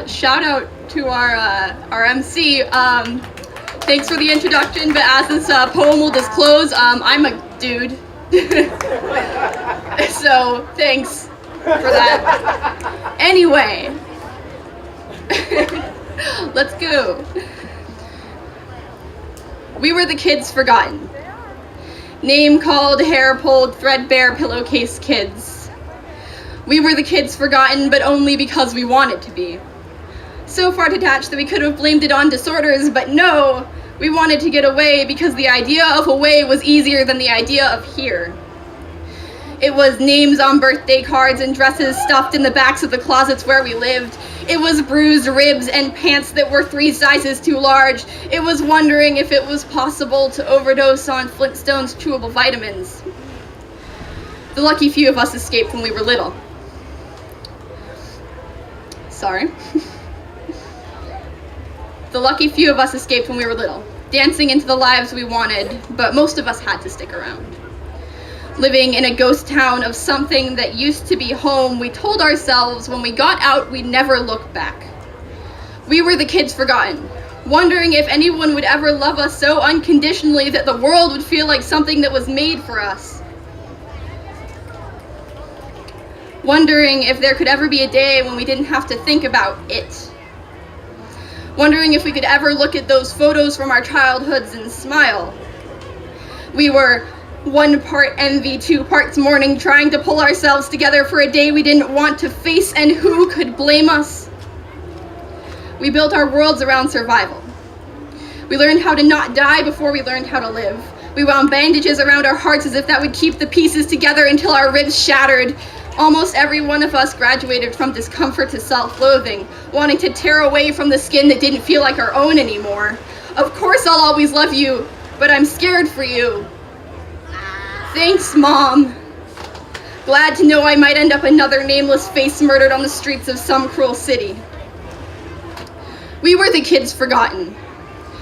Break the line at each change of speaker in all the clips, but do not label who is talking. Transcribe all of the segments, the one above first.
Shout out to our MC. Thanks for the introduction, but as this poem will disclose, I'm a dude. So, thanks for that. Anyway, let's go. We were the kids forgotten. Name called, hair pulled, threadbare pillowcase kids. We were the kids forgotten, but only because we wanted to be. So far detached that we could have blamed it on disorders, but no, we wanted to get away because the idea of away was easier than the idea of here. It was names on birthday cards and dresses stuffed in the backs of the closets where we lived. It was bruised ribs and pants that were 3 sizes too large. It was wondering if it was possible to overdose on Flintstone's chewable vitamins. The lucky few of us escaped when we were little. Sorry. The lucky few of us escaped when we were little, dancing into the lives we wanted, but most of us had to stick around. Living in a ghost town of something that used to be home, we told ourselves when we got out we'd never look back. We were the kids forgotten, wondering if anyone would ever love us so unconditionally that the world would feel like something that was made for us. Wondering if there could ever be a day when we didn't have to think about it. Wondering if we could ever look at those photos from our childhoods and smile. We were 1 part envy, 2 parts mourning, trying to pull ourselves together for a day we didn't want to face, and who could blame us? We built our worlds around survival. We learned how to not die before we learned how to live. We wound bandages around our hearts as if that would keep the pieces together until our ribs shattered. Almost every one of us graduated from discomfort to self-loathing, wanting to tear away from the skin that didn't feel like our own anymore. Of course I'll always love you, but I'm scared for you. Thanks, Mom. Glad to know I might end up another nameless face murdered on the streets of some cruel city. We were the kids forgotten,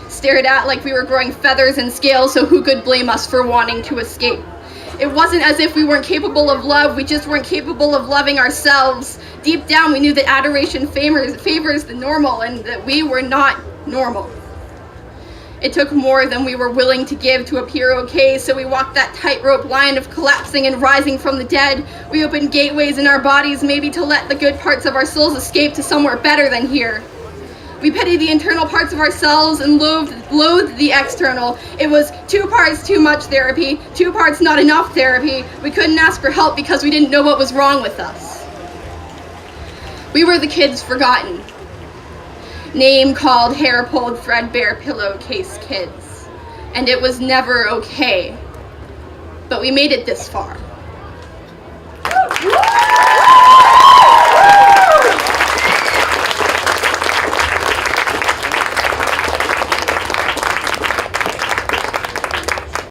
stared at like we were growing feathers and scales, so who could blame us for wanting to escape? It wasn't as if we weren't capable of love, we just weren't capable of loving ourselves. Deep down, we knew that adoration favors the normal and that we were not normal. It took more than we were willing to give to appear okay, so we walked that tightrope line of collapsing and rising from the dead. We opened gateways in our bodies, maybe to let the good parts of our souls escape to somewhere better than here. We pitied the internal parts of ourselves and loathed the external. It was 2 parts too much therapy, 2 parts not enough therapy. We couldn't ask for help because we didn't know what was wrong with us. We were the kids forgotten. Name called, hair pulled, threadbare pillowcase kids. And it was never okay. But we made it this far.